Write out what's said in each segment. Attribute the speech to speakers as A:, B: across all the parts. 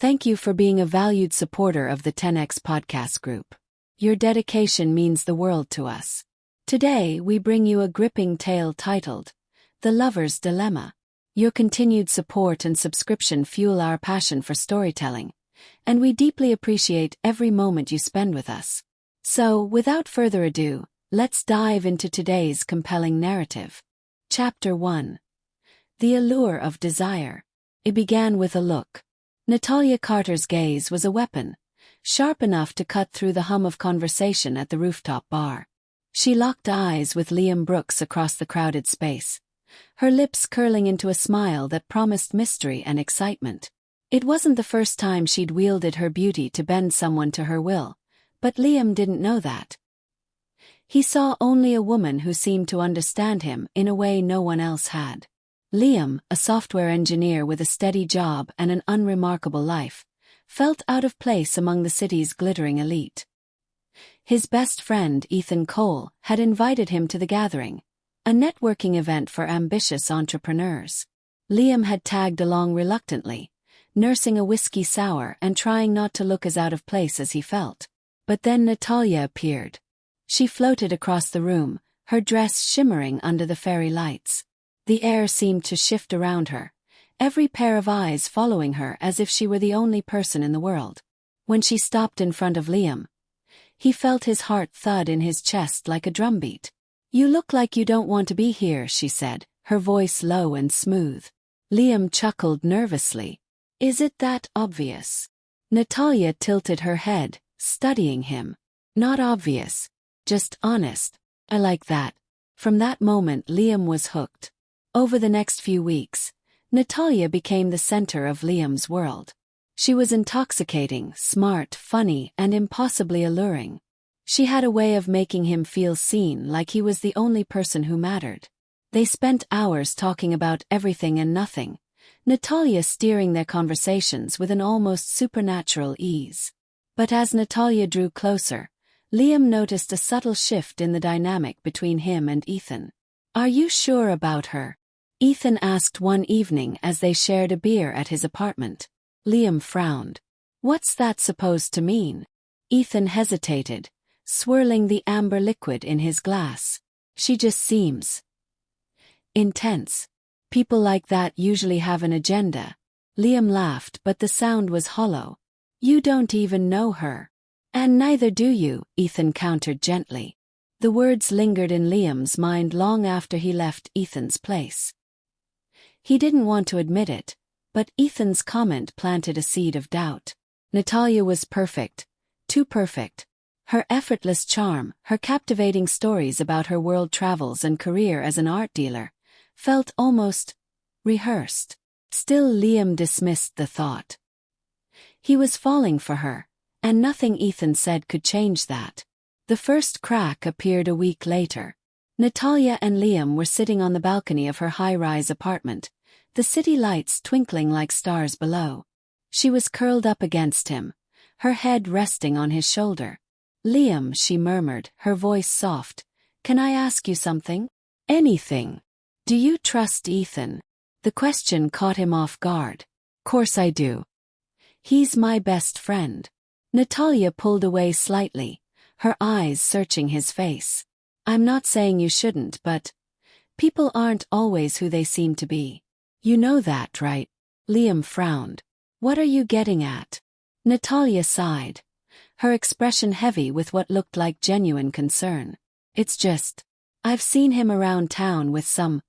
A: Thank you for being a valued supporter of the 10X podcast group. Your dedication means the world to us. Today, we bring you a gripping tale titled, The Lover's Dilemma. Your continued support and subscription fuel our passion for storytelling, and we deeply appreciate every moment you spend with us. So, without further ado, let's dive into today's compelling narrative. Chapter 1. The Allure of Desire. It began with a look. Natalia Carter's gaze was a weapon, sharp enough to cut through the hum of conversation at the rooftop bar. She locked eyes with Liam Brooks across the crowded space, her lips curling into a smile that promised mystery and excitement. It wasn't the first time she'd wielded her beauty to bend someone to her will, but Liam didn't know that. He saw only a woman who seemed to understand him in a way no one else had. Liam, a software engineer with a steady job and an unremarkable life, felt out of place among the city's glittering elite. His best friend, Ethan Cole, had invited him to the gathering, a networking event for ambitious entrepreneurs. Liam had tagged along reluctantly, nursing a whiskey sour and trying not to look as out of place as he felt. But then Natalia appeared. She floated across the room, her dress shimmering under the fairy lights. The air seemed to shift around her, every pair of eyes following her as if she were the only person in the world. When she stopped in front of Liam, he felt his heart thud in his chest like a drumbeat. "You look like you don't want to be here," she said, her voice low and smooth. Liam chuckled nervously. "Is it that obvious?" Natalia tilted her head, studying him. "Not obvious, just honest. I like that." From that moment Liam was hooked. Over the next few weeks, Natalia became the center of Liam's world. She was intoxicating, smart, funny, and impossibly alluring. She had a way of making him feel seen, like he was the only person who mattered. They spent hours talking about everything and nothing, Natalia steering their conversations with an almost supernatural ease. But as Natalia drew closer, Liam noticed a subtle shift in the dynamic between him and Ethan. "Are you sure about her?" Ethan asked one evening as they shared a beer at his apartment. Liam frowned. "What's that supposed to mean?" Ethan hesitated, swirling the amber liquid in his glass. "She just seems intense. People like that usually have an agenda." Liam laughed, but the sound was hollow. "You don't even know her." "And neither do you," Ethan countered gently. The words lingered in Liam's mind long after he left Ethan's place. He didn't want to admit it, but Ethan's comment planted a seed of doubt. Natalia was perfect, too perfect. Her effortless charm, her captivating stories about her world travels and career as an art dealer, felt almost rehearsed. Still, Liam dismissed the thought. He was falling for her, and nothing Ethan said could change that. The first crack appeared a week later. Natalia and Liam were sitting on the balcony of her high-rise apartment, the city lights twinkling like stars below. She was curled up against him, her head resting on his shoulder. "Liam," she murmured, her voice soft, "can I ask you something?" "Anything." "Do you trust Ethan?" The question caught him off guard. "Course I do. He's my best friend." Natalia pulled away slightly, her eyes searching his face. "I'm not saying you shouldn't, but people aren't always who they seem to be. You know that, right?" Liam frowned. "What are you getting at?" Natalia sighed, her expression heavy with what looked like genuine concern. "It's just, I've seen him around town with some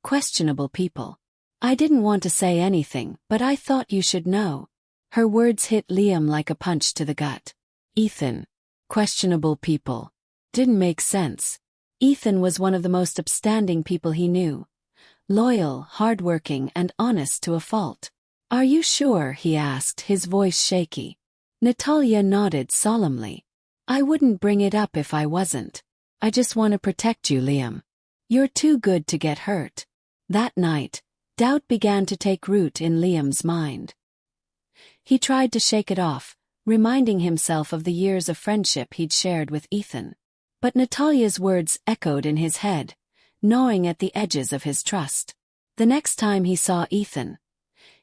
A: questionable people. I didn't want to say anything, but I thought you should know." Her words hit Liam like a punch to the gut. Ethan, questionable people. Didn't make sense. Ethan was one of the most upstanding people he knew. Loyal, hardworking, and honest to a fault. "Are you sure?" he asked, his voice shaky. Natalia nodded solemnly. "I wouldn't bring it up if I wasn't. I just want to protect you, Liam. You're too good to get hurt." That night, doubt began to take root in Liam's mind. He tried to shake it off, reminding himself of the years of friendship he'd shared with Ethan. But Natalia's words echoed in his head, gnawing at the edges of his trust. The next time he saw Ethan,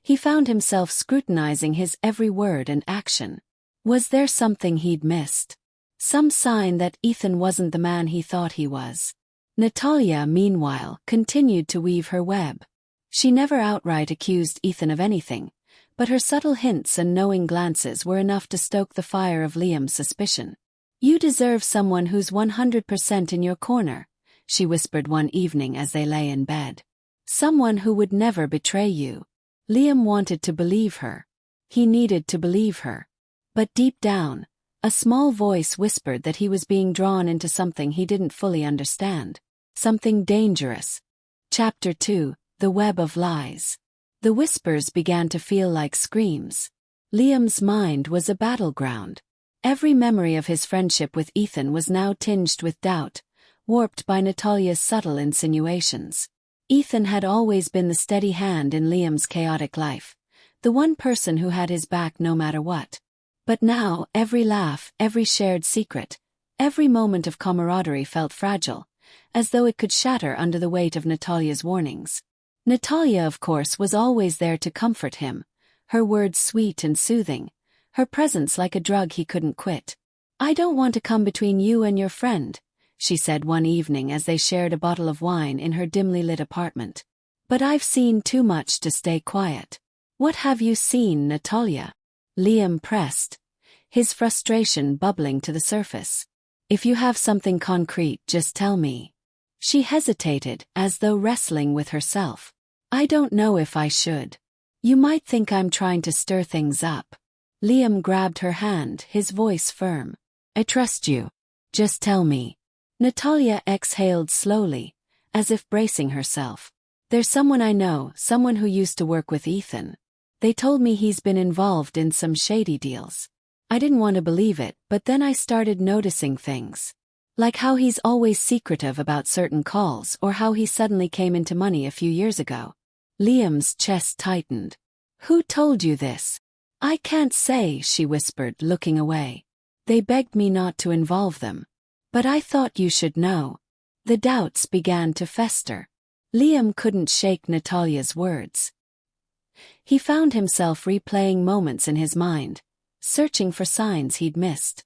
A: He found himself scrutinizing his every word and action. Was there something he'd missed? Some sign that Ethan wasn't the man he thought he was? Natalia, meanwhile, continued to weave her web. She never outright accused Ethan of anything, but her subtle hints and knowing glances were enough to stoke the fire of Liam's suspicion. "You deserve someone who's 100% in your corner," she whispered one evening as they lay in bed. "Someone who would never betray you." Liam wanted to believe her. He needed to believe her. But deep down, a small voice whispered that he was being drawn into something he didn't fully understand. Something dangerous. Chapter 2: The Web of Lies. The whispers began to feel like screams. Liam's mind was a battleground. Every memory of his friendship with Ethan was now tinged with doubt, warped by Natalia's subtle insinuations. Ethan had always been the steady hand in Liam's chaotic life, the one person who had his back no matter what. But now, every laugh, every shared secret, every moment of camaraderie felt fragile, as though it could shatter under the weight of Natalia's warnings. Natalia, of course, was always there to comfort him, her words sweet and soothing, her presence like a drug he couldn't quit. "I don't want to come between you and your friend," she said one evening as they shared a bottle of wine in her dimly lit apartment. "But I've seen too much to stay quiet." "What have you seen, Natalia?" Liam pressed, his frustration bubbling to the surface. "If you have something concrete, just tell me." She hesitated, as though wrestling with herself. "I don't know if I should. You might think I'm trying to stir things up." Liam grabbed her hand, his voice firm. "I trust you. Just tell me." Natalia exhaled slowly, as if bracing herself. "There's someone I know, someone who used to work with Ethan. They told me he's been involved in some shady deals. I didn't want to believe it, but then I started noticing things. Like how he's always secretive about certain calls or how he suddenly came into money a few years ago." Liam's chest tightened. "Who told you this?" "I can't say," she whispered, looking away. "They begged me not to involve them. But I thought you should know." The doubts began to fester. Liam couldn't shake Natalia's words. He found himself replaying moments in his mind, searching for signs he'd missed.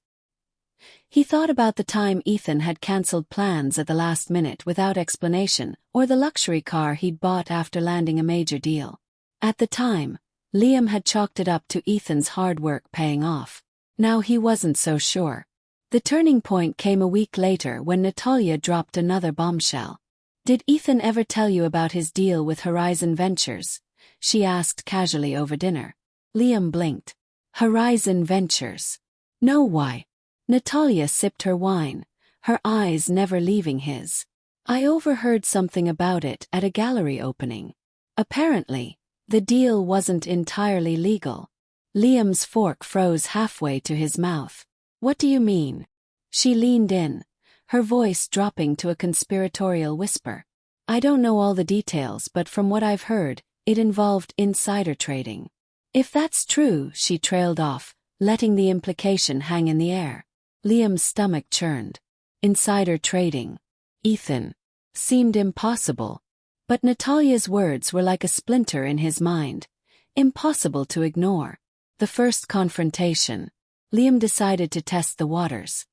A: He thought about the time Ethan had cancelled plans at the last minute without explanation, or the luxury car he'd bought after landing a major deal. At the time, Liam had chalked it up to Ethan's hard work paying off. Now he wasn't so sure. The turning point came a week later when Natalia dropped another bombshell. "Did Ethan ever tell you about his deal with Horizon Ventures?" she asked casually over dinner. Liam blinked. "Horizon Ventures? No, why?" Natalia sipped her wine, her eyes never leaving his. "I overheard something about it at a gallery opening. Apparently, the deal wasn't entirely legal." Liam's fork froze halfway to his mouth. "What do you mean?" She leaned in, her voice dropping to a conspiratorial whisper. "I don't know all the details, but from what I've heard, it involved insider trading." "If that's true," she trailed off, letting the implication hang in the air. Liam's stomach churned. Insider trading. Ethan. Seemed impossible. But Natalia's words were like a splinter in his mind. Impossible to ignore. The first confrontation. Liam decided to test the waters.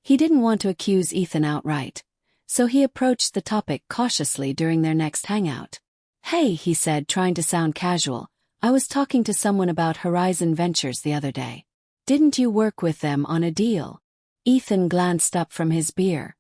A: He didn't want to accuse Ethan outright, so he approached the topic cautiously during their next hangout. "Hey," he said, trying to sound casual, "I was talking to someone about Horizon Ventures the other day. Didn't you work with them on a deal?" Ethan glanced up from his beer,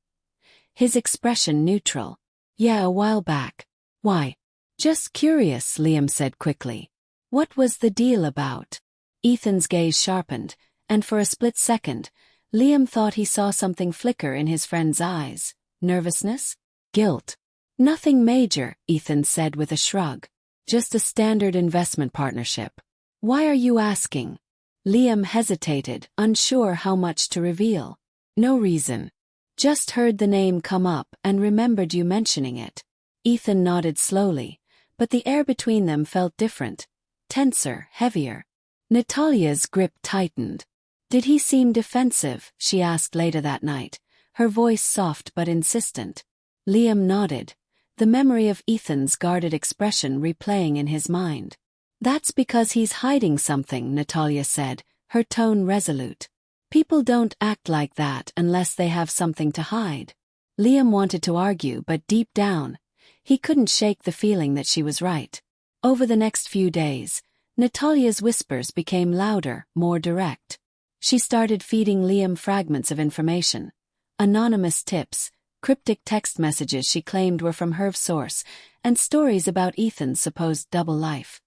A: his expression neutral. "Yeah, a while back." "Why?" "Just curious," Liam said quickly. "What was the deal about?" Ethan's gaze sharpened, and for a split second, Liam thought he saw something flicker in his friend's eyes. Nervousness? Guilt? "Nothing major," Ethan said with a shrug. "Just a standard investment partnership." "Why are you asking?" Liam hesitated, unsure how much to reveal. "No reason. Just heard the name come up and remembered you mentioning it." Ethan nodded slowly, but the air between them felt different, tenser, heavier. Natalia's grip tightened. "Did he seem defensive?" she asked later that night, her voice soft but insistent. Liam nodded, the memory of Ethan's guarded expression replaying in his mind. That's because he's hiding something, Natalia said, her tone resolute. People don't act like that unless they have something to hide. Liam wanted to argue, but deep down, he couldn't shake the feeling that she was right. Over the next few days, Natalia's whispers became louder, more direct. She started feeding Liam fragments of information. Anonymous tips, cryptic text messages she claimed were from her source, and stories about Ethan's supposed double life.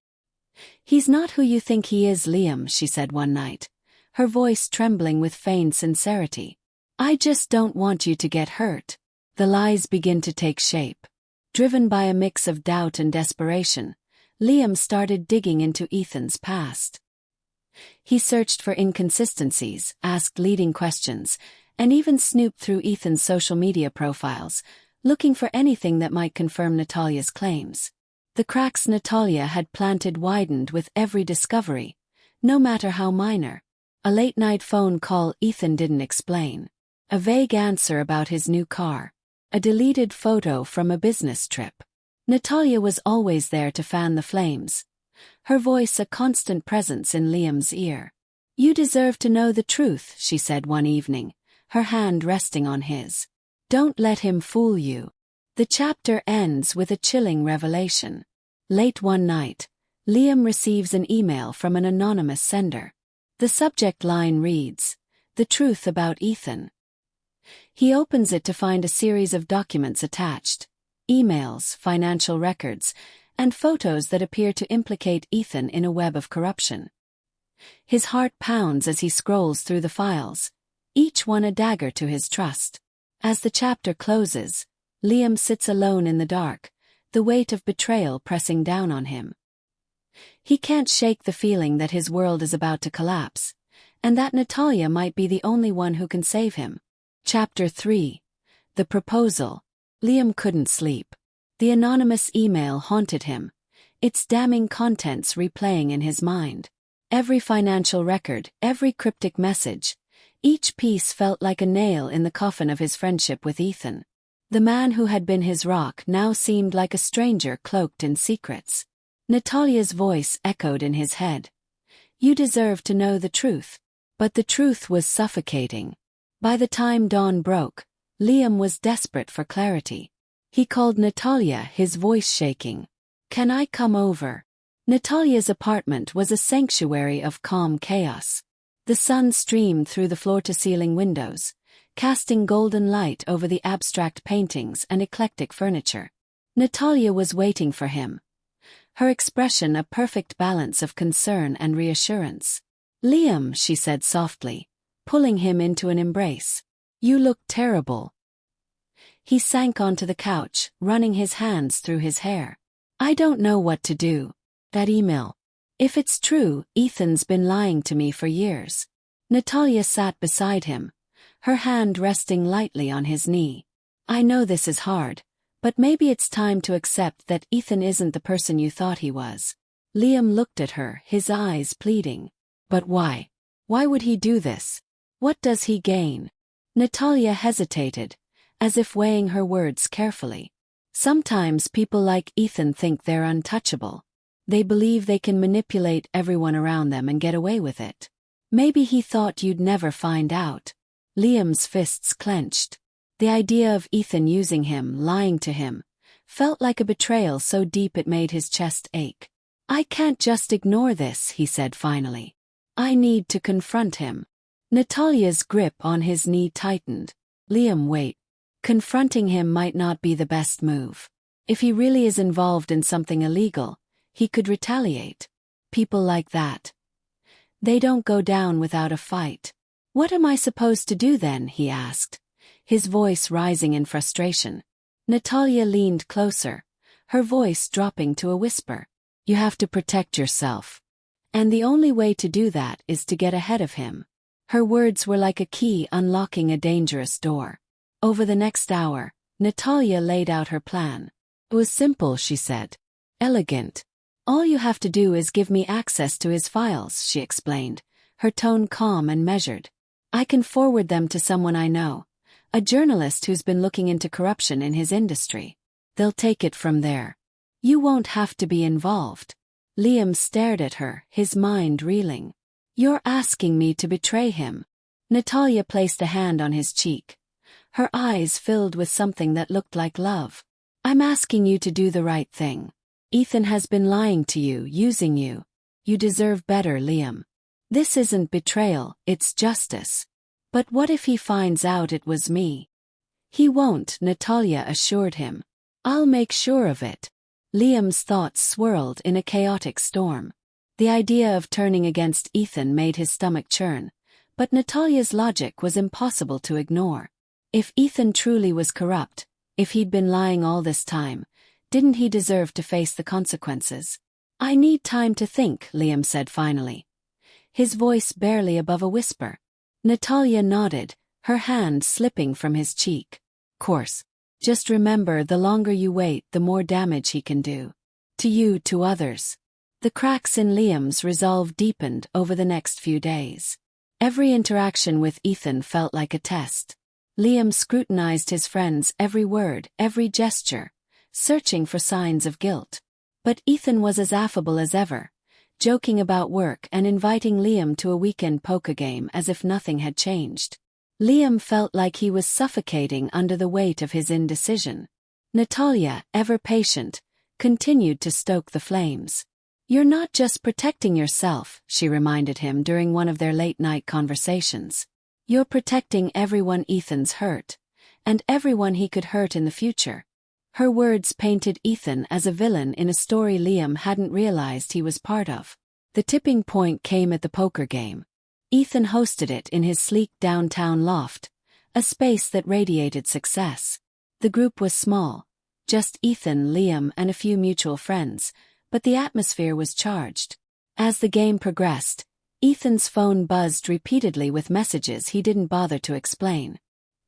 A: "He's not who you think he is, Liam," she said one night, her voice trembling with feigned sincerity. "I just don't want you to get hurt." The lies begin to take shape. Driven by a mix of doubt and desperation, Liam started digging into Ethan's past. He searched for inconsistencies, asked leading questions, and even snooped through Ethan's social media profiles, looking for anything that might confirm Natalia's claims. The cracks Natalia had planted widened with every discovery, no matter how minor. A late-night phone call Ethan didn't explain. A vague answer about his new car. A deleted photo from a business trip. Natalia was always there to fan the flames. Her voice a constant presence in Liam's ear. "You deserve to know the truth," she said one evening, her hand resting on his. "Don't let him fool you." The chapter ends with a chilling revelation. Late one night, Liam receives an email from an anonymous sender. The subject line reads, "The truth about Ethan." He opens it to find a series of documents attached. Emails, financial records, and photos that appear to implicate Ethan in a web of corruption. His heart pounds as he scrolls through the files, each one a dagger to his trust. As the chapter closes, Liam sits alone in the dark, the weight of betrayal pressing down on him. He can't shake the feeling that his world is about to collapse, and that Natalia might be the only one who can save him. Chapter 3. The Proposal. Liam couldn't sleep. The anonymous email haunted him, its damning contents replaying in his mind. Every financial record, every cryptic message, each piece felt like a nail in the coffin of his friendship with Ethan. The man who had been his rock now seemed like a stranger cloaked in secrets. Natalia's voice echoed in his head. "You deserve to know the truth." But the truth was suffocating. By the time dawn broke, Liam was desperate for clarity. He called Natalia, his voice shaking. "Can I come over?" Natalia's apartment was a sanctuary of calm chaos. The sun streamed through the floor-to-ceiling windows, casting golden light over the abstract paintings and eclectic furniture. Natalia was waiting for him, her expression a perfect balance of concern and reassurance. "Liam," she said softly, pulling him into an embrace. "You look terrible." He sank onto the couch, running his hands through his hair. "I don't know what to do. That email. If it's true, Ethan's been lying to me for years." Natalia sat beside him, her hand resting lightly on his knee. "I know this is hard, but maybe it's time to accept that Ethan isn't the person you thought he was." Liam looked at her, his eyes pleading. "But why? Why would he do this? What does he gain?" Natalia hesitated, as if weighing her words carefully. "Sometimes people like Ethan think they're untouchable. They believe they can manipulate everyone around them and get away with it. Maybe he thought you'd never find out." Liam's fists clenched. The idea of Ethan using him, lying to him, felt like a betrayal so deep it made his chest ache. "I can't just ignore this," he said finally. "I need to confront him." Natalia's grip on his knee tightened. "Liam, wait. Confronting him might not be the best move. If he really is involved in something illegal, he could retaliate. People like that, they don't go down without a fight." "What am I supposed to do then?" he asked, his voice rising in frustration. Natalia leaned closer, her voice dropping to a whisper. "You have to protect yourself. And the only way to do that is to get ahead of him." Her words were like a key unlocking a dangerous door. Over the next hour, Natalia laid out her plan. "It was simple," she said. "Elegant. All you have to do is give me access to his files," she explained, her tone calm and measured. "I can forward them to someone I know, a journalist who's been looking into corruption in his industry. They'll take it from there. You won't have to be involved." Liam stared at her, his mind reeling. You're asking me to betray him. Natalia placed a hand on his cheek. Her eyes filled with something that looked like love. I'm asking you to do the right thing. Ethan has been lying to you, using you. You deserve better, Liam. This isn't betrayal, it's justice. But what if he finds out it was me? He won't, Natalia assured him. I'll make sure of it. Liam's thoughts swirled in a chaotic storm. The idea of turning against Ethan made his stomach churn, but Natalia's logic was impossible to ignore. If Ethan truly was corrupt, if he'd been lying all this time, didn't he deserve to face the consequences? I need time to think, Liam said finally. His voice barely above a whisper. Natalia nodded, her hand slipping from his cheek. Course. Just remember, the longer you wait, the more damage he can do. To you, to others. The cracks in Liam's resolve deepened over the next few days. Every interaction with Ethan felt like a test. Liam scrutinized his friend's every word, every gesture, searching for signs of guilt. But Ethan was as affable as ever, joking about work and inviting Liam to a weekend poker game as if nothing had changed. Liam felt like he was suffocating under the weight of his indecision. Natalia, ever patient, continued to stoke the flames. You're not just protecting yourself, she reminded him during one of their late-night conversations. You're protecting everyone Ethan's hurt, and everyone he could hurt in the future. Her words painted Ethan as a villain in a story Liam hadn't realized he was part of. The tipping point came at the poker game. Ethan hosted it in his sleek downtown loft, a space that radiated success. The group was small, just Ethan, Liam, and a few mutual friends, but the atmosphere was charged. As the game progressed, Ethan's phone buzzed repeatedly with messages he didn't bother to explain.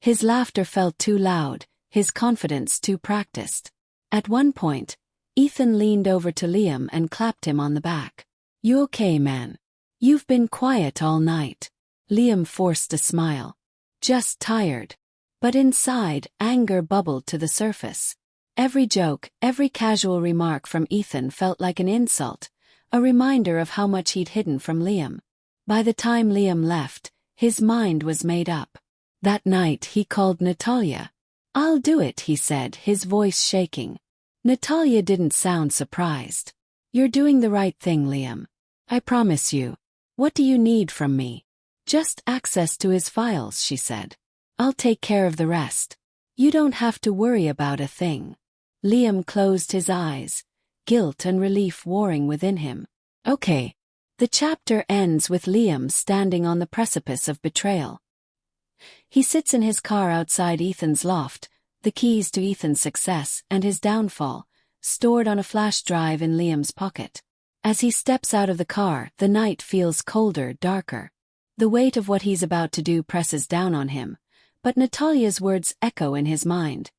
A: His laughter felt too loud, his confidence too practiced. At one point, Ethan leaned over to Liam and clapped him on the back. You okay, man? You've been quiet all night. Liam forced a smile. Just tired. But inside, anger bubbled to the surface. Every joke, every casual remark from Ethan felt like an insult, a reminder of how much he'd hidden from Liam. By the time Liam left, his mind was made up. That night he called Natalia. I'll do it, he said, his voice shaking. Natalia didn't sound surprised. You're doing the right thing, Liam. I promise you. What do you need from me? Just access to his files, she said. I'll take care of the rest. You don't have to worry about a thing. Liam closed his eyes, guilt and relief warring within him. Okay. The chapter ends with Liam standing on the precipice of betrayal. He sits in his car outside Ethan's loft, the keys to Ethan's success and his downfall, stored on a flash drive in Liam's pocket. As he steps out of the car, the night feels colder, darker. The weight of what he's about to do presses down on him, but Natalia's words echo in his mind.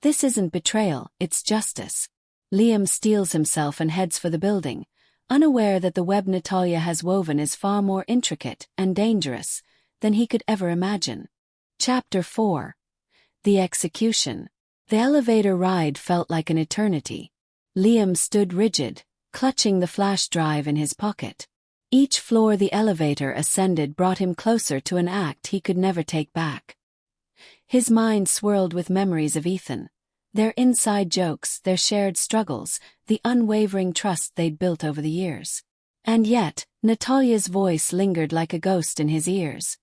A: This isn't betrayal, it's justice. Liam steels himself and heads for the building, unaware that the web Natalia has woven is far more intricate and dangerous than he could ever imagine. Chapter 4. The Execution. The elevator ride felt like an eternity. Liam stood rigid, clutching the flash drive in his pocket. Each floor the elevator ascended brought him closer to an act he could never take back. His mind swirled with memories of Ethan, their inside jokes, their shared struggles, the unwavering trust they'd built over the years. And yet, Natalia's voice lingered like a ghost in his ears.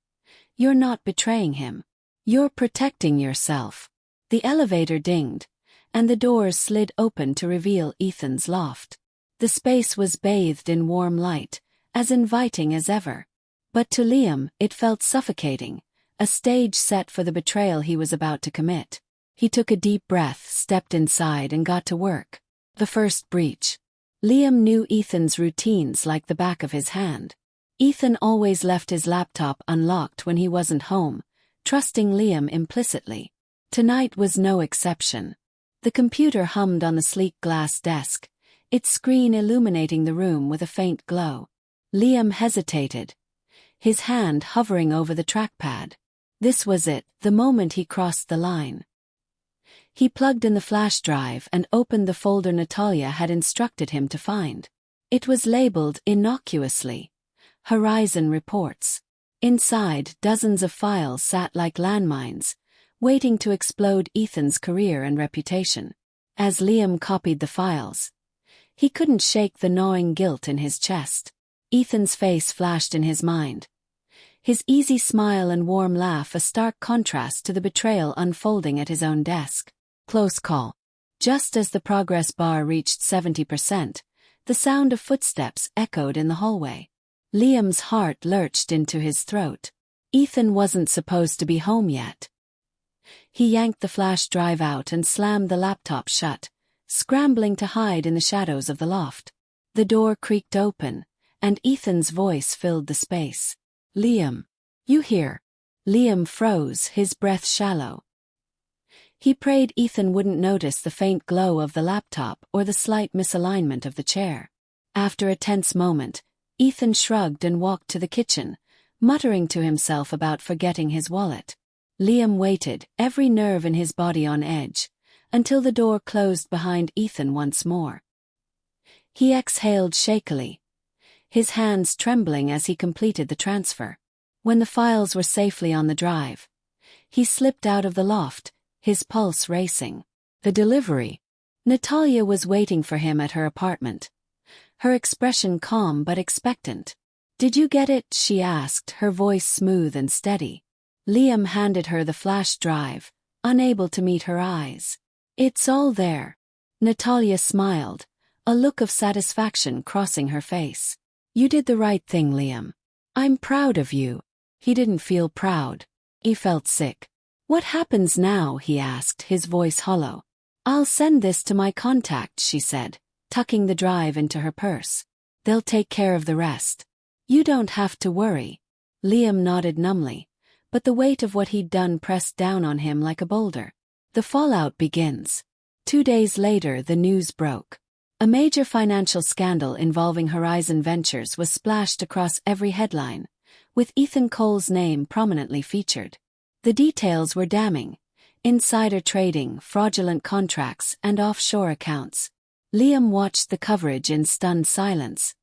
A: You're not betraying him. You're protecting yourself. The elevator dinged, and the doors slid open to reveal Ethan's loft. The space was bathed in warm light, as inviting as ever. But to Liam, it felt suffocating, a stage set for the betrayal he was about to commit. He took a deep breath, stepped inside and got to work. The first breach. Liam knew Ethan's routines like the back of his hand. Ethan always left his laptop unlocked when he wasn't home, trusting Liam implicitly. Tonight was no exception. The computer hummed on the sleek glass desk, its screen illuminating the room with a faint glow. Liam hesitated, his hand hovering over the trackpad. This was it, the moment he crossed the line. He plugged in the flash drive and opened the folder Natalia had instructed him to find. It was labeled innocuously, Horizon Reports. Inside, dozens of files sat like landmines, waiting to explode Ethan's career and reputation. As Liam copied the files, he couldn't shake the gnawing guilt in his chest. Ethan's face flashed in his mind. His easy smile and warm laugh a stark contrast to the betrayal unfolding at his own desk. Close call. Just as the progress bar reached 70%, the sound of footsteps echoed in the hallway. Liam's heart lurched into his throat. Ethan wasn't supposed to be home yet. He yanked the flash drive out and slammed the laptop shut, scrambling to hide in the shadows of the loft. The door creaked open, and Ethan's voice filled the space. "Liam. You here?" Liam froze, his breath shallow. He prayed Ethan wouldn't notice the faint glow of the laptop or the slight misalignment of the chair. After a tense moment, Ethan shrugged and walked to the kitchen, muttering to himself about forgetting his wallet. Liam waited, every nerve in his body on edge, until the door closed behind Ethan once more. He exhaled shakily, his hands trembling as he completed the transfer. When the files were safely on the drive, he slipped out of the loft, his pulse racing. The delivery. Natalia was waiting for him at her apartment, her expression calm but expectant. "Did you get it?" she asked, her voice smooth and steady. Liam handed her the flash drive, unable to meet her eyes. "It's all there." Natalia smiled, a look of satisfaction crossing her face. "You did the right thing, Liam. I'm proud of you." He didn't feel proud. He felt sick. "What happens now?" he asked, his voice hollow. "I'll send this to my contacts," she said, tucking the drive into her purse. "They'll take care of the rest. You don't have to worry." Liam nodded numbly, but the weight of what he'd done pressed down on him like a boulder. The fallout begins. 2 days later, the news broke. A major financial scandal involving Horizon Ventures was splashed across every headline, with Ethan Cole's name prominently featured. The details were damning: insider trading, fraudulent contracts, and offshore accounts. Liam watched the coverage in stunned silence,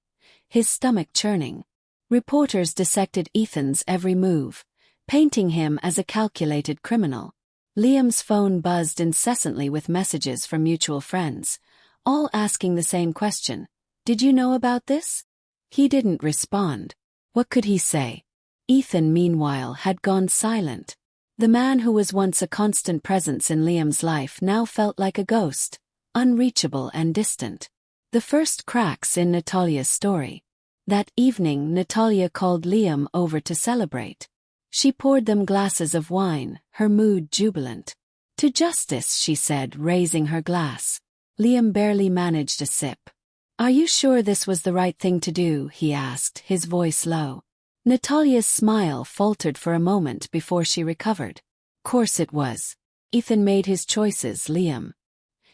A: his stomach churning. Reporters dissected Ethan's every move, painting him as a calculated criminal. Liam's phone buzzed incessantly with messages from mutual friends, all asking the same question: "Did you know about this?" He didn't respond. What could he say? Ethan, meanwhile, had gone silent. The man who was once a constant presence in Liam's life now felt like a ghost, unreachable and distant. The first cracks in Natalia's story. That evening, Natalia called Liam over to celebrate. She poured them glasses of wine, her mood jubilant. "To justice," she said, raising her glass. Liam barely managed a sip. "Are you sure this was the right thing to do?" he asked, his voice low. Natalia's smile faltered for a moment before she recovered. "Course it was. Ethan made his choices, Liam.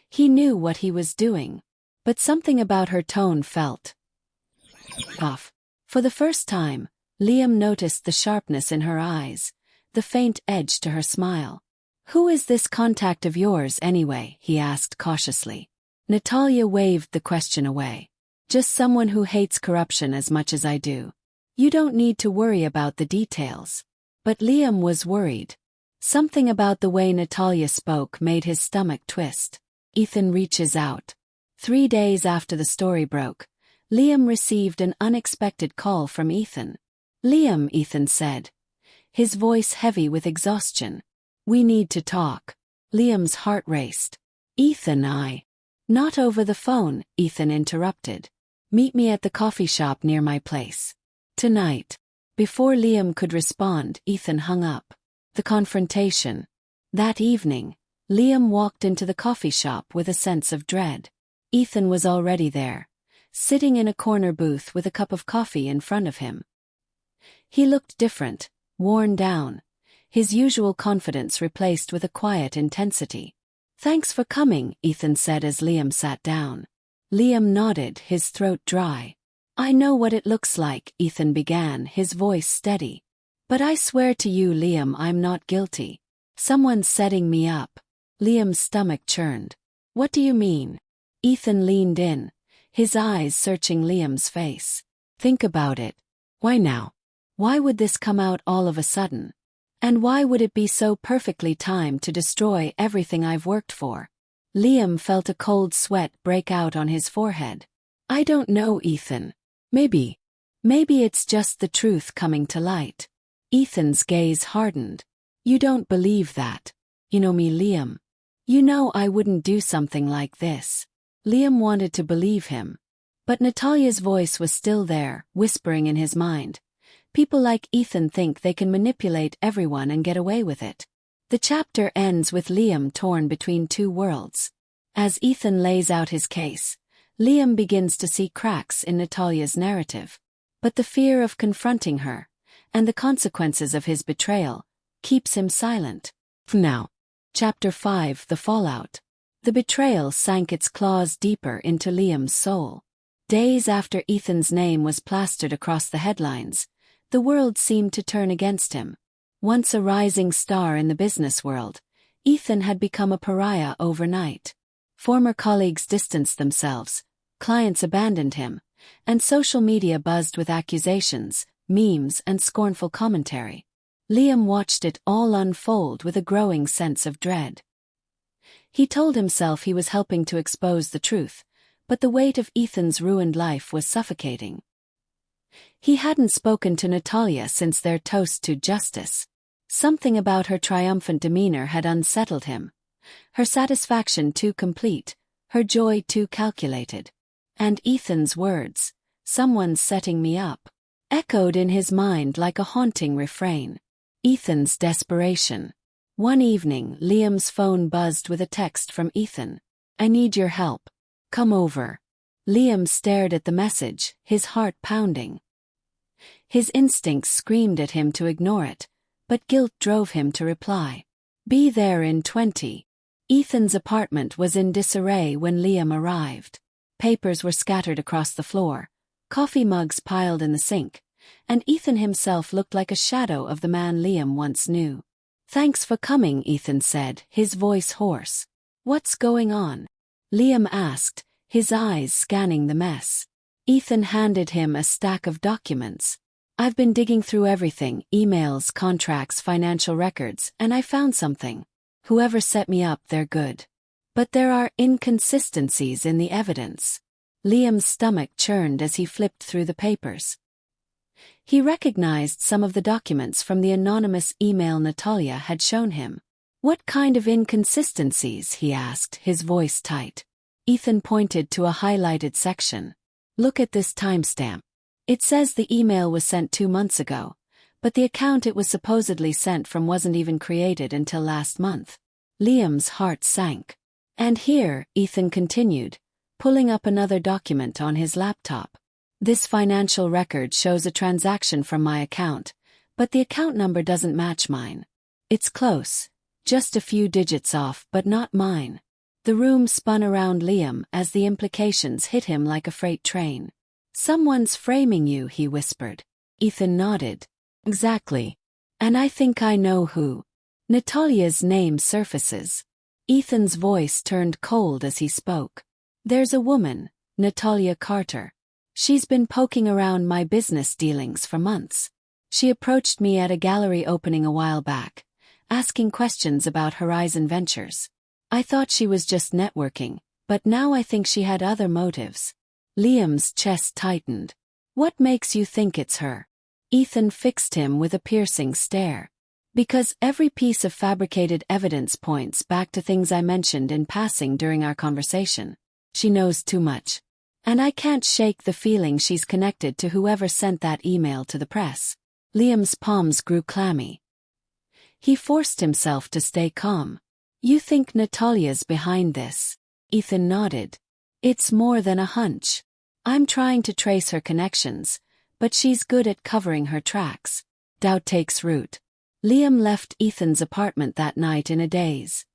A: He knew what he was doing." But something about her tone felt off. For the first time, Liam noticed the sharpness in her eyes, the faint edge to her smile. "Who is this contact of yours, anyway?" he asked cautiously. Natalia waved the question away. "Just someone who hates corruption as much as I do. You don't need to worry about the details." But Liam was worried. Something about the way Natalia spoke made his stomach twist. Ethan reaches out. 3 days after the story broke, Liam received an unexpected call from Ethan. "Liam," Ethan said, his voice heavy with exhaustion. "We need to talk." Liam's heart raced. "Ethan, Not over the phone," Ethan interrupted. "Meet me at the coffee shop near my place. Tonight." Before Liam could respond, Ethan hung up. The confrontation. That evening, Liam walked into the coffee shop with a sense of dread. Ethan was already there, sitting in a corner booth with a cup of coffee in front of him. He looked different, worn down, his usual confidence replaced with a quiet intensity. "Thanks for coming," Ethan said as Liam sat down. Liam nodded, his throat dry. "I know what it looks like," Ethan began, his voice steady. "But I swear to you, Liam, I'm not guilty. Someone's setting me up." Liam's stomach churned. "What do you mean?" Ethan leaned in, his eyes searching Liam's face. Think about it. Why now? Why would this come out all of a sudden? And why would it be so perfectly timed to destroy everything I've worked for? Liam felt a cold sweat break out on his forehead. I don't know, Ethan. Maybe it's just the truth coming to light. Ethan's gaze hardened. You don't believe that. You know me, Liam. You know I wouldn't do something like this. Liam wanted to believe him. But Natalia's voice was still there, whispering in his mind. People like Ethan think they can manipulate everyone and get away with it. The chapter ends with Liam torn between two worlds. As Ethan lays out his case, Liam begins to see cracks in Natalia's narrative. But the fear of confronting her, and the consequences of his betrayal, keeps him silent. Now. Chapter 5: The Fallout. The betrayal sank its claws deeper into Liam's soul. Days after Ethan's name was plastered across the headlines, the world seemed to turn against him. Once a rising star in the business world, Ethan had become a pariah overnight. Former colleagues distanced themselves, clients abandoned him, and social media buzzed with accusations, memes, and scornful commentary. Liam watched it all unfold with a growing sense of dread. He told himself he was helping to expose the truth, but the weight of Ethan's ruined life was suffocating. He hadn't spoken to Natalia since their toast to justice. Something about her triumphant demeanor had unsettled him. Her satisfaction too complete, her joy too calculated. And Ethan's words, "Someone's setting me up," echoed in his mind like a haunting refrain. Ethan's desperation. One evening, Liam's phone buzzed with a text from Ethan. "I need your help. Come over." Liam stared at the message, his heart pounding. His instincts screamed at him to ignore it, but guilt drove him to reply. "Be there in 20. Ethan's apartment was in disarray when Liam arrived. Papers were scattered across the floor, coffee mugs piled in the sink, and Ethan himself looked like a shadow of the man Liam once knew. "Thanks for coming," Ethan said, his voice hoarse. "What's going on?" Liam asked, his eyes scanning the mess. Ethan handed him a stack of documents. "I've been digging through everything, emails, contracts, financial records, and I found something. Whoever set me up, they're good. But there are inconsistencies in the evidence." Liam's stomach churned as he flipped through the papers. He recognized some of the documents from the anonymous email Natalia had shown him. "What kind of inconsistencies?" he asked, his voice tight. Ethan pointed to a highlighted section. "Look at this timestamp. It says the email was sent 2 months ago, but the account it was supposedly sent from wasn't even created until last month." Liam's heart sank. "And here," Ethan continued, pulling up another document on his laptop. "This financial record shows a transaction from my account, but the account number doesn't match mine. It's close, just a few digits off, but not mine." The room spun around Liam as the implications hit him like a freight train. "Someone's framing you," he whispered. Ethan nodded. "Exactly. And I think I know who." Natalia's name surfaces. Ethan's voice turned cold as he spoke. "There's a woman, Natalia Carter. She's been poking around my business dealings for months. She approached me at a gallery opening a while back, asking questions about Horizon Ventures. I thought she was just networking, but now I think she had other motives." Liam's chest tightened. "What makes you think it's her?" Ethan fixed him with a piercing stare. "Because every piece of fabricated evidence points back to things I mentioned in passing during our conversation. She knows too much. And I can't shake the feeling she's connected to whoever sent that email to the press." Liam's palms grew clammy. He forced himself to stay calm. "You think Natalia's behind this?" Ethan nodded. "It's more than a hunch. I'm trying to trace her connections, but she's good at covering her tracks. Doubt takes root." Liam left Ethan's apartment that night in a daze,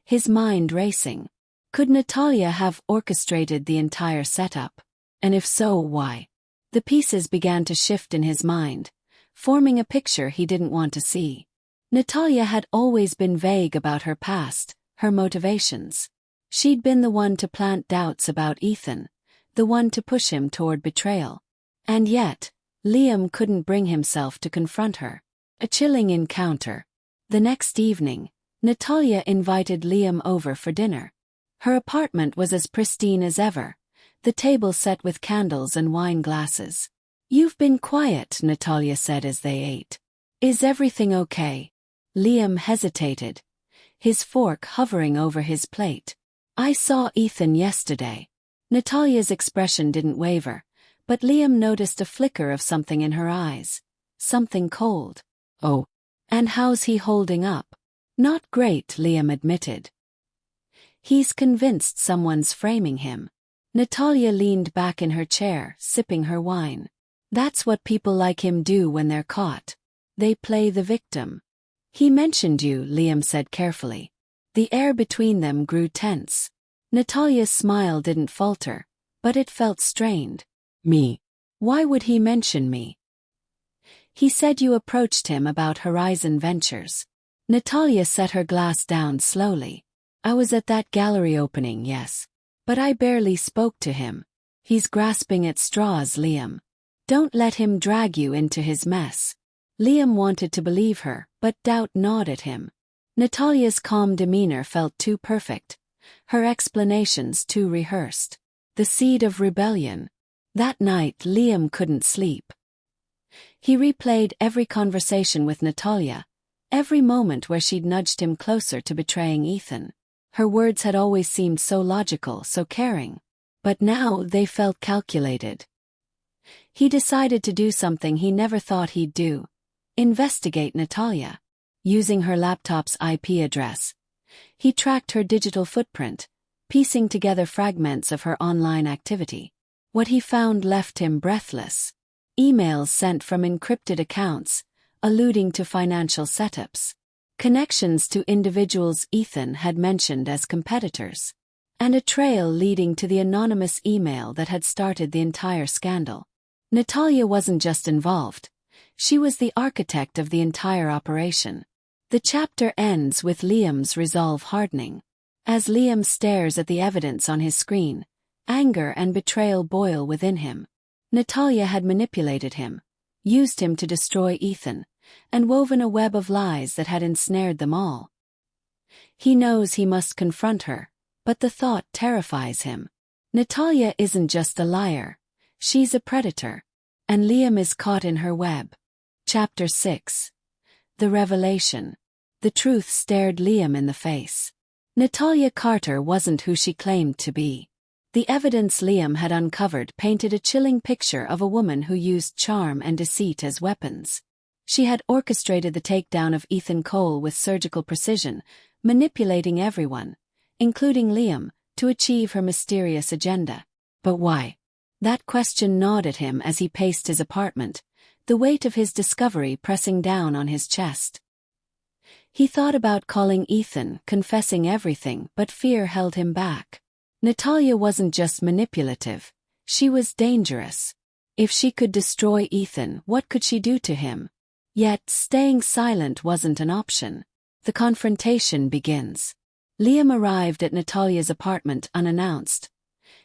A: his mind racing. Could Natalia have orchestrated the entire setup? And if so, why? The pieces began to shift in his mind, forming a picture he didn't want to see. Natalia had always been vague about her past, her motivations. She'd been the one to plant doubts about Ethan, the one to push him toward betrayal. And yet, Liam couldn't bring himself to confront her. A chilling encounter. The next evening, Natalia invited Liam over for dinner. Her apartment was as pristine as ever, the table set with candles and wine glasses. "You've been quiet," Natalia said as they ate. "Is everything okay?" Liam hesitated, his fork hovering over his plate. "I saw Ethan yesterday." Natalia's expression didn't waver, but Liam noticed a flicker of something in her eyes. Something cold. "Oh. And how's he holding up?" "Not great," Liam admitted. "He's convinced someone's framing him." Natalia leaned back in her chair, sipping her wine. "That's what people like him do when they're caught. They play the victim." "He mentioned you," Liam said carefully. The air between them grew tense. Natalia's smile didn't falter, but it felt strained. "Me? Why would he mention me?" "He said you approached him about Horizon Ventures." Natalia set her glass down slowly. "I was at that gallery opening, yes. But I barely spoke to him. He's grasping at straws, Liam. Don't let him drag you into his mess." Liam wanted to believe her, but doubt gnawed at him. Natalia's calm demeanor felt too perfect, her explanations too rehearsed. The seed of rebellion. That night Liam couldn't sleep. He replayed every conversation with Natalia, every moment where she'd nudged him closer to betraying Ethan. Her words had always seemed so logical, so caring. But now they felt calculated. He decided to do something he never thought he'd do. Investigate Natalia. Using her laptop's IP address, he tracked her digital footprint, piecing together fragments of her online activity. What he found left him breathless. Emails sent from encrypted accounts, alluding to financial setups. Connections to individuals Ethan had mentioned as competitors. And a trail leading to the anonymous email that had started the entire scandal. Natalia wasn't just involved. She was the architect of the entire operation. The chapter ends with Liam's resolve hardening. As Liam stares at the evidence on his screen, anger and betrayal boil within him. Natalia had manipulated him, used him to destroy Ethan, and woven a web of lies that had ensnared them all. He knows he must confront her, but the thought terrifies him. Natalia isn't just a liar, she's a predator, and Liam is caught in her web. Chapter 6. The Revelation. The truth stared Liam in the face. Natalia Carter wasn't who she claimed to be. The evidence Liam had uncovered painted a chilling picture of a woman who used charm and deceit as weapons. She had orchestrated the takedown of Ethan Cole with surgical precision, manipulating everyone, including Liam, to achieve her mysterious agenda. But why? That question gnawed at him as he paced his apartment, the weight of his discovery pressing down on his chest. He thought about calling Ethan, confessing everything, but fear held him back. Natalia wasn't just manipulative, she was dangerous. If she could destroy Ethan, what could she do to him? Yet, staying silent wasn't an option. The confrontation begins. Liam arrived at Natalia's apartment unannounced,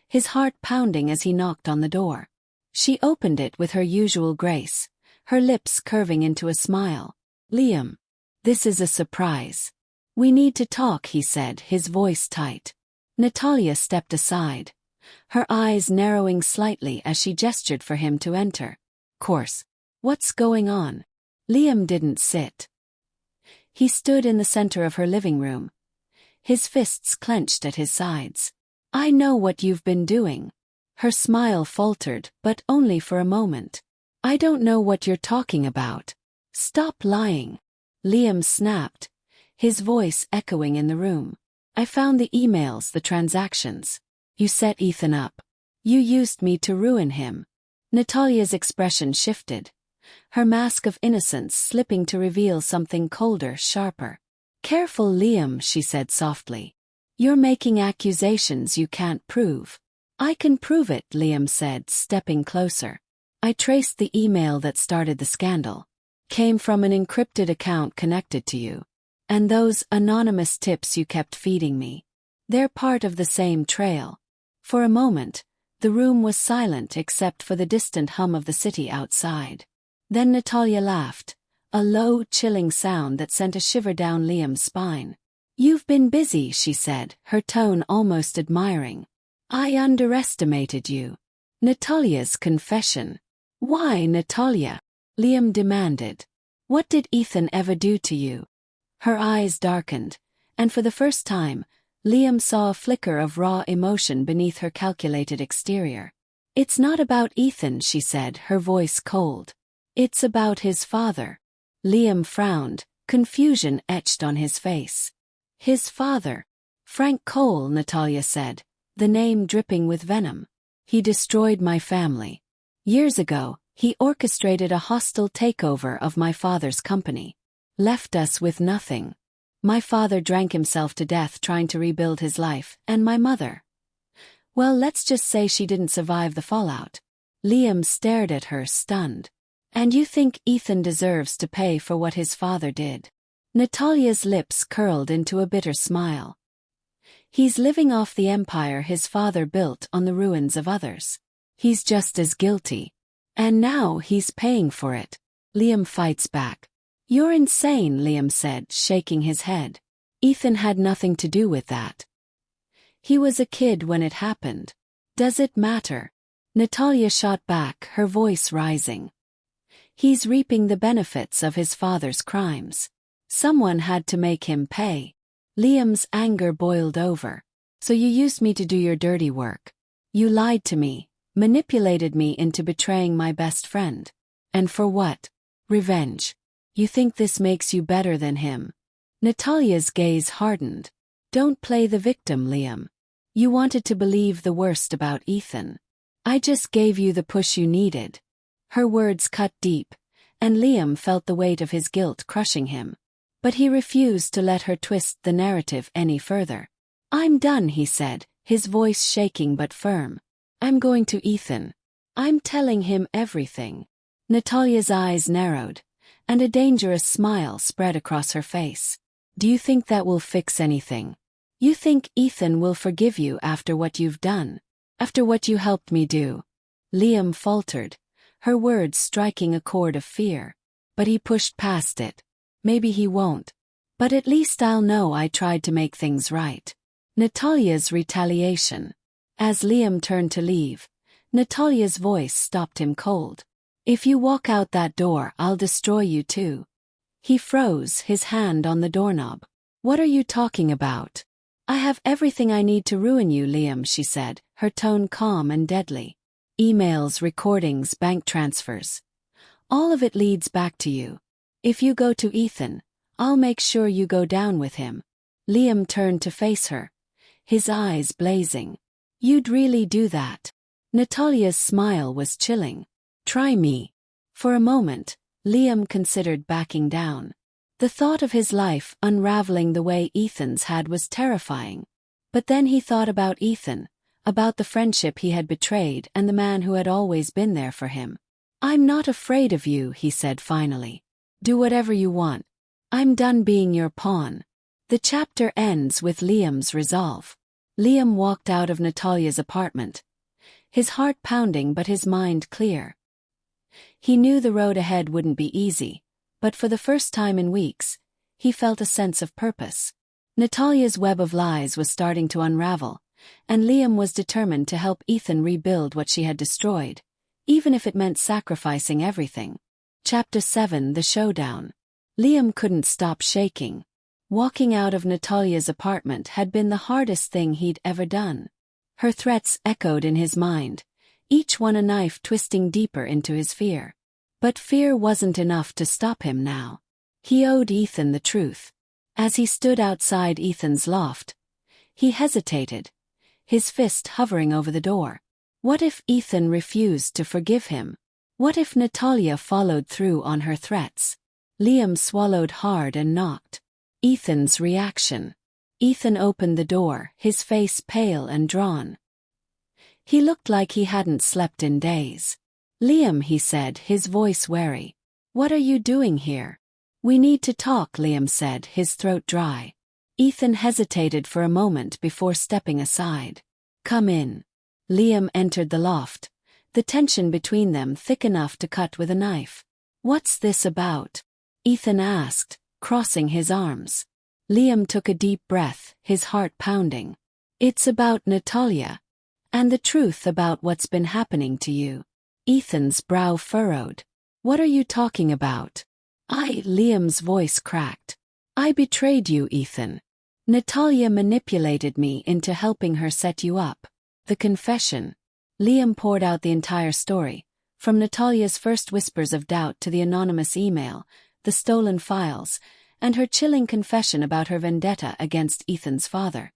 A: his heart pounding as he knocked on the door. She opened it with her usual grace, her lips curving into a smile. "Liam, this is a surprise. We need to talk," he said, his voice tight. Natalia stepped aside, her eyes narrowing slightly as she gestured for him to enter. "Course. What's going on?" Liam didn't sit. He stood in the center of her living room, his fists clenched at his sides. "I know what you've been doing." Her smile faltered, but only for a moment. "I don't know what you're talking about." "Stop lying," Liam snapped, his voice echoing in the room. "I found the emails, the transactions. You set Ethan up. You used me to ruin him." Natalia's expression shifted, her mask of innocence slipping to reveal something colder, sharper. "Careful, Liam," she said softly. "You're making accusations you can't prove." "I can prove it," Liam said, stepping closer. "I traced the email that started the scandal. Came from an encrypted account connected to you. And those anonymous tips you kept feeding me. They're part of the same trail." For a moment, The room was silent except for the distant hum of the city outside. Then Natalia laughed, a low, chilling sound that sent a shiver down Liam's spine. "You've been busy," she said, her tone almost admiring. "I underestimated you." Natalia's confession. "Why, Natalia?" Liam demanded. "What did Ethan ever do to you?" Her eyes darkened, and for the first time, Liam saw a flicker of raw emotion beneath her calculated exterior. "It's not about Ethan," she said, her voice cold. "It's about his father." Liam frowned, confusion etched on his face. "His father?" "Frank Cole," Natalia said, the name dripping with venom. "He destroyed my family. Years ago, he orchestrated a hostile takeover of my father's company. Left us with nothing. My father drank himself to death trying to rebuild his life, and my mother. Well, let's just say she didn't survive the fallout." Liam stared at her, stunned. "And you think Ethan deserves to pay for what his father did?" Natalia's lips curled into a bitter smile. "He's living off the empire his father built on the ruins of others. He's just as guilty. And now he's paying for it." Liam fights back. "You're insane," Liam said, shaking his head. "Ethan had nothing to do with that. He was a kid when it happened. Does it matter?" Natalia shot back, her voice rising. "He's reaping the benefits of his father's crimes. Someone had to make him pay." Liam's anger boiled over. "So you used me to do your dirty work. You lied to me, manipulated me into betraying my best friend. And for what? Revenge. You think this makes you better than him?" Natalia's gaze hardened. "Don't play the victim, Liam. You wanted to believe the worst about Ethan. I just gave you the push you needed." Her words cut deep, and Liam felt the weight of his guilt crushing him. But he refused to let her twist the narrative any further. "I'm done," he said, his voice shaking but firm. "I'm going to Ethan. I'm telling him everything." Natalia's eyes narrowed, and a dangerous smile spread across her face. "Do you think that will fix anything? You think Ethan will forgive you after what you've done? After what you helped me do?" Liam faltered, her words striking a chord of fear. But he pushed past it. "Maybe he won't. But at least I'll know I tried to make things right." Natalia's retaliation. As Liam turned to leave, Natalia's voice stopped him cold. "If you walk out that door, I'll destroy you too." He froze, his hand on the doorknob. "What are you talking about?" "I have everything I need to ruin you, Liam," she said, her tone calm and deadly. "Emails, recordings, bank transfers. All of it leads back to you. If you go to Ethan, I'll make sure you go down with him." Liam turned to face her, his eyes blazing. "You'd really do that?" Natalia's smile was chilling. "Try me." For a moment, Liam considered backing down. The thought of his life unraveling the way Ethan's had was terrifying. But then he thought about Ethan, about the friendship he had betrayed and the man who had always been there for him. "I'm not afraid of you," he said finally. "Do whatever you want. I'm done being your pawn." The chapter ends with Liam's resolve. Liam walked out of Natalia's apartment, his heart pounding but his mind clear. He knew the road ahead wouldn't be easy, but for the first time in weeks, he felt a sense of purpose. Natalia's web of lies was starting to unravel, and Liam was determined to help Ethan rebuild what she had destroyed, even if it meant sacrificing everything. Chapter 7: The Showdown. Liam couldn't stop shaking. Walking out of Natalia's apartment had been the hardest thing he'd ever done. Her threats echoed in his mind, each one a knife twisting deeper into his fear. But fear wasn't enough to stop him now. He owed Ethan the truth. As he stood outside Ethan's loft, he hesitated, his fist hovering over the door. What if Ethan refused to forgive him? What if Natalia followed through on her threats? Liam swallowed hard and knocked. Ethan's reaction. Ethan opened the door, his face pale and drawn. He looked like he hadn't slept in days. "Liam," he said, his voice wary. "What are you doing here?" "We need to talk," Liam said, his throat dry. Ethan hesitated for a moment before stepping aside. "Come in." Liam entered the loft, the tension between them thick enough to cut with a knife. "What's this about?" Ethan asked, crossing his arms. Liam took a deep breath, his heart pounding. "It's about Natalia. And the truth about what's been happening to you." Ethan's brow furrowed. "What are you talking about?" Liam's voice cracked. "I betrayed you, Ethan. Natalia manipulated me into helping her set you up." The confession. Liam poured out the entire story, from Natalia's first whispers of doubt to the anonymous email, the stolen files, and her chilling confession about her vendetta against Ethan's father.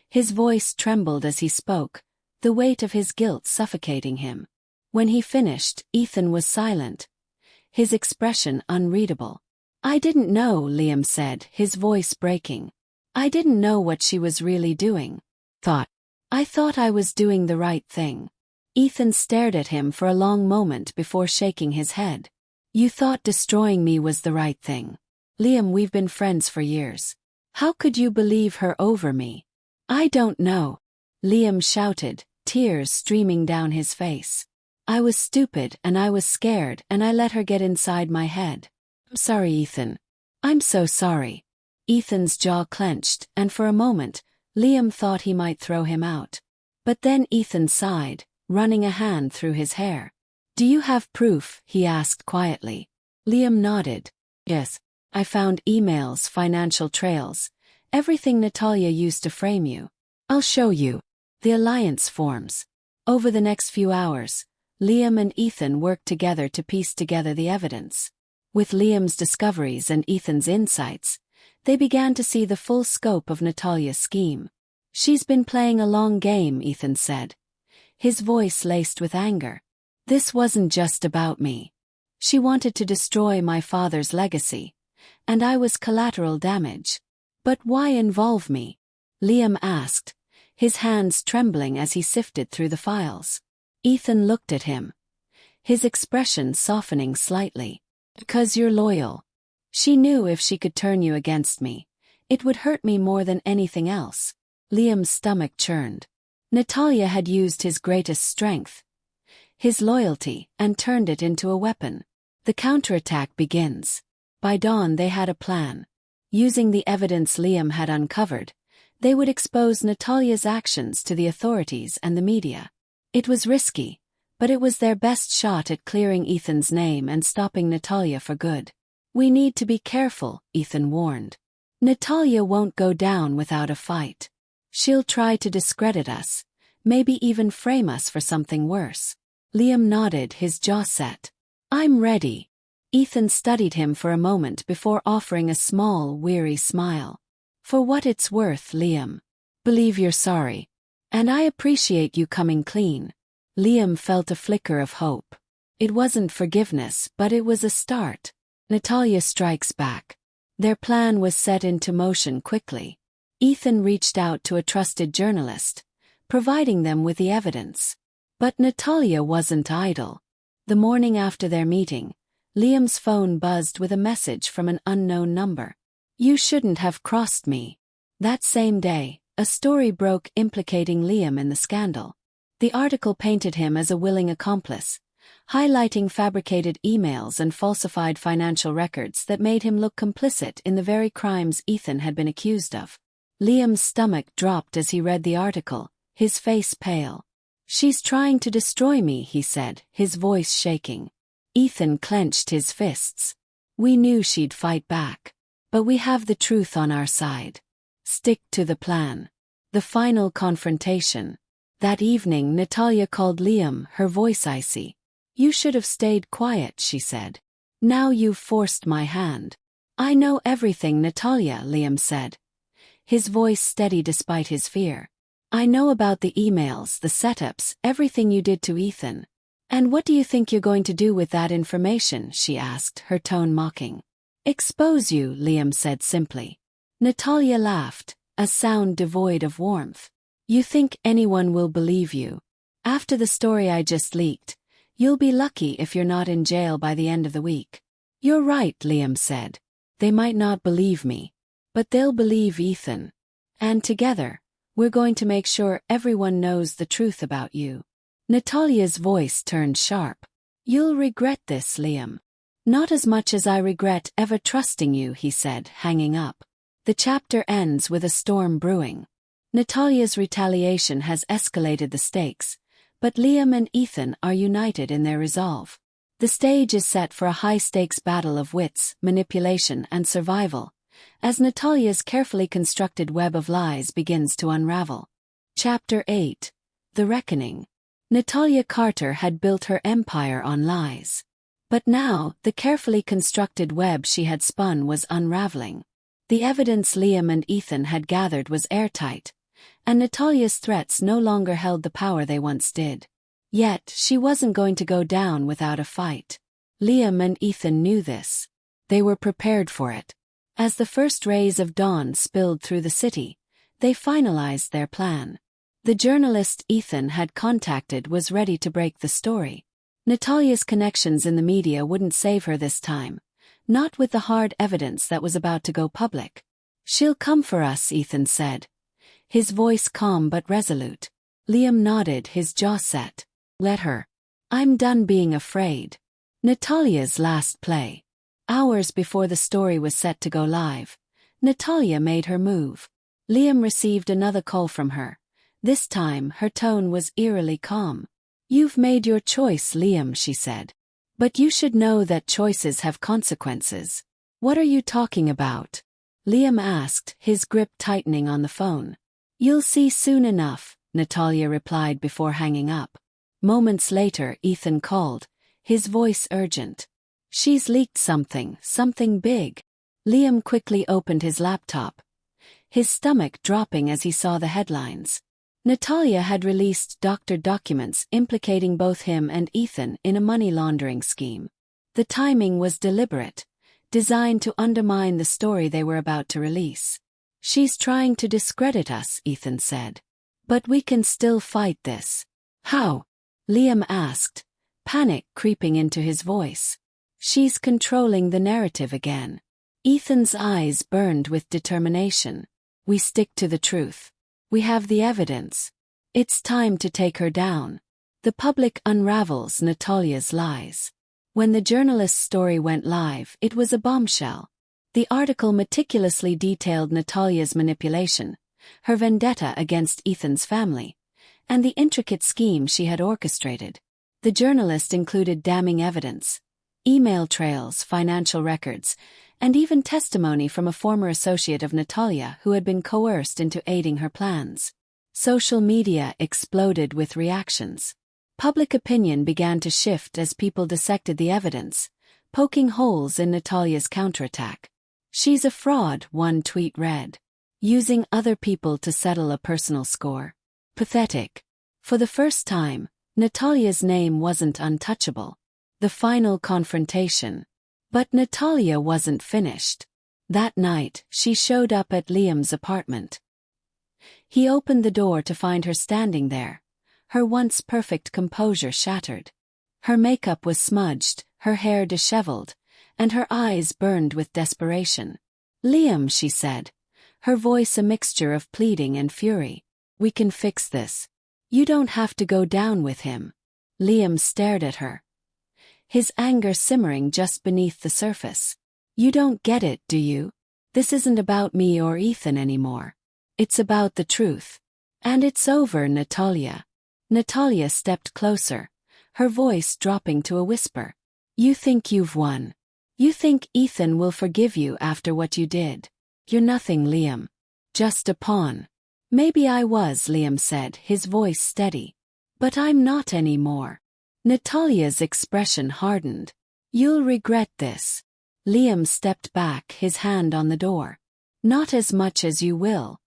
A: His voice trembled as he spoke, the weight of his guilt suffocating him. When he finished, Ethan was silent, his expression unreadable. "I didn't know," Liam said, his voice breaking. "I didn't know what she was really doing. I thought I was doing the right thing." Ethan stared at him for a long moment before shaking his head. "You thought destroying me was the right thing. Liam, we've been friends for years. How could you believe her over me?" "I don't know," Liam shouted, tears streaming down his face. "I was stupid and I was scared and I let her get inside my head. I'm sorry, Ethan. I'm so sorry." Ethan's jaw clenched, and for a moment, Liam thought he might throw him out. But then Ethan sighed, running a hand through his hair. "Do you have proof?" he asked quietly. Liam nodded. "Yes. I found emails, financial trails, everything Natalia used to frame you. I'll show you." The alliance forms. Over the next few hours, Liam and Ethan worked together to piece together the evidence. With Liam's discoveries and Ethan's insights, they began to see the full scope of Natalia's scheme. "She's been playing a long game," Ethan said, his voice laced with anger. "This wasn't just about me. She wanted to destroy my father's legacy, and I was collateral damage." "But why involve me?" Liam asked, his hands trembling as he sifted through the files. Ethan looked at him, his expression softening slightly. "Because you're loyal. She knew if she could turn you against me, it would hurt me more than anything else." Liam's stomach churned. Natalia had used his greatest strength, his loyalty, and turned it into a weapon. The counterattack begins. By dawn they had a plan. Using the evidence Liam had uncovered, they would expose Natalia's actions to the authorities and the media. It was risky, but it was their best shot at clearing Ethan's name and stopping Natalia for good. "We need to be careful," Ethan warned. "Natalia won't go down without a fight. She'll try to discredit us, maybe even frame us for something worse." Liam nodded, his jaw set. "I'm ready." Ethan studied him for a moment before offering a small, weary smile. "For what it's worth, Liam. Believe you're sorry. And I appreciate you coming clean." Liam felt a flicker of hope. It wasn't forgiveness, but it was a start. Natalia strikes back. Their plan was set into motion quickly. Ethan reached out to a trusted journalist, providing them with the evidence. But Natalia wasn't idle. The morning after their meeting, Liam's phone buzzed with a message from an unknown number. "You shouldn't have crossed me." That same day, a story broke implicating Liam in the scandal. The article painted him as a willing accomplice, highlighting fabricated emails and falsified financial records that made him look complicit in the very crimes Ethan had been accused of. Liam's stomach dropped as he read the article, his face pale. "She's trying to destroy me," he said, his voice shaking. Ethan clenched his fists. "We knew she'd fight back. But we have the truth on our side. Stick to the plan." The final confrontation. That evening Natalia called Liam, her voice icy. "You should have stayed quiet," she said. "Now you've forced my hand." "I know everything, Natalia," Liam said, his voice steady despite his fear. "I know about the emails, the setups, everything you did to Ethan." "And what do you think you're going to do with that information?" she asked, her tone mocking. "Expose you," Liam said simply. Natalia laughed, a sound devoid of warmth. "You think anyone will believe you? After the story I just leaked, you'll be lucky if you're not in jail by the end of the week." "You're right," Liam said. "They might not believe me, but they'll believe Ethan. And together, We're going to make sure everyone knows the truth about you." Natalia's voice turned sharp. "You'll regret this, Liam." "Not as much as I regret ever trusting you," he said, hanging up. The chapter ends with a storm brewing. Natalia's retaliation has escalated the stakes, but Liam and Ethan are united in their resolve. The stage is set for a high-stakes battle of wits, manipulation, and survival, as Natalia's carefully constructed web of lies begins to unravel. Chapter 8. The Reckoning. Natalia Carter had built her empire on lies. But now, the carefully constructed web she had spun was unraveling. The evidence Liam and Ethan had gathered was airtight, and Natalia's threats no longer held the power they once did. Yet, she wasn't going to go down without a fight. Liam and Ethan knew this. They were prepared for it. As the first rays of dawn spilled through the city, they finalized their plan. The journalist Ethan had contacted was ready to break the story. Natalia's connections in the media wouldn't save her this time, not with the hard evidence that was about to go public. "She'll come for us," Ethan said, his voice calm but resolute. Liam nodded, his jaw set. "Let her. I'm done being afraid." Natalia's last play. Hours before the story was set to go live, Natalia made her move. Liam received another call from her. This time, her tone was eerily calm. "You've made your choice, Liam," she said. "But you should know that choices have consequences." "What are you talking about?" Liam asked, his grip tightening on the phone. "You'll see soon enough," Natalia replied before hanging up. Moments later, Ethan called, his voice urgent. "She's leaked something big." Liam quickly opened his laptop, his stomach dropping as he saw the headlines. Natalia had released doctored documents implicating both him and Ethan in a money laundering scheme. The timing was deliberate, designed to undermine the story they were about to release. "She's trying to discredit us," Ethan said. "But we can still fight this." "How?" Liam asked, panic creeping into his voice. "She's controlling the narrative again." Ethan's eyes burned with determination. "We stick to the truth. We have the evidence. It's time to take her down." The public unravels Natalia's lies. When the journalist's story went live, it was a bombshell. The article meticulously detailed Natalia's manipulation, her vendetta against Ethan's family, and the intricate scheme she had orchestrated. The journalist included damning evidence, email trails, financial records, and even testimony from a former associate of Natalia who had been coerced into aiding her plans. Social media exploded with reactions. Public opinion began to shift as people dissected the evidence, poking holes in Natalia's counterattack. "She's a fraud," one tweet read. "Using other people to settle a personal score. Pathetic." For the first time, Natalia's name wasn't untouchable. The final confrontation. But Natalia wasn't finished. That night, she showed up at Liam's apartment. He opened the door to find her standing there, her once perfect composure shattered. Her makeup was smudged, her hair disheveled, and her eyes burned with desperation. "Liam," she said, her voice a mixture of pleading and fury. "We can fix this. You don't have to go down with him." Liam stared at her, his anger simmering just beneath the surface. "You don't get it, do you? This isn't about me or Ethan anymore. It's about the truth. And it's over, Natalia." Natalia stepped closer, her voice dropping to a whisper. "You think you've won. You think Ethan will forgive you after what you did. You're nothing, Liam. Just a pawn." "Maybe I was," Liam said, his voice steady. "But I'm not anymore." Natalia's expression hardened. "You'll regret this." Liam stepped back, his hand on the door. "Not as much as you will."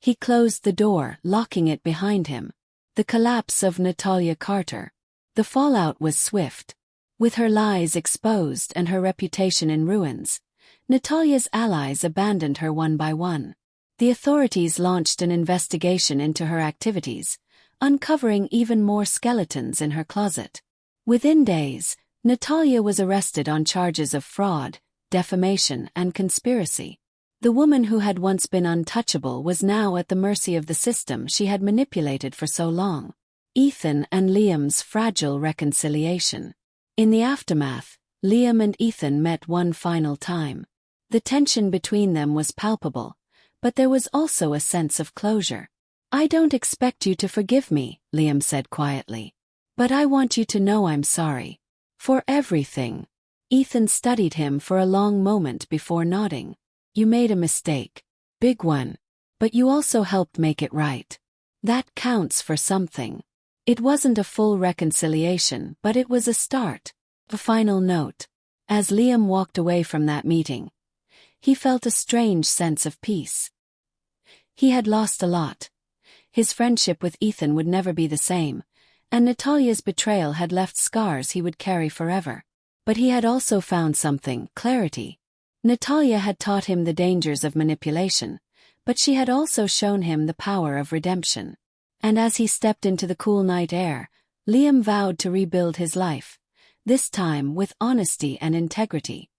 A: He closed the door, locking it behind him. The collapse of Natalia Carter. The fallout was swift. With her lies exposed and her reputation in ruins, Natalia's allies abandoned her one by one. The authorities launched an investigation into her activities, uncovering even more skeletons in her closet. Within days, Natalia was arrested on charges of fraud, defamation, and conspiracy. The woman who had once been untouchable was now at the mercy of the system she had manipulated for so long. Ethan and Liam's fragile reconciliation. In the aftermath, Liam and Ethan met one final time. The tension between them was palpable, but there was also a sense of closure. "I don't expect you to forgive me," Liam said quietly. "But I want you to know I'm sorry. For everything." Ethan studied him for a long moment before nodding. "You made a mistake. Big one. But you also helped make it right. That counts for something." It wasn't a full reconciliation, but it was a start. A final note. As Liam walked away from that meeting, he felt a strange sense of peace. He had lost a lot. His friendship with Ethan would never be the same, and Natalia's betrayal had left scars he would carry forever. But he had also found something: clarity. Natalia had taught him the dangers of manipulation, but she had also shown him the power of redemption. And as he stepped into the cool night air, Liam vowed to rebuild his life, this time with honesty and integrity.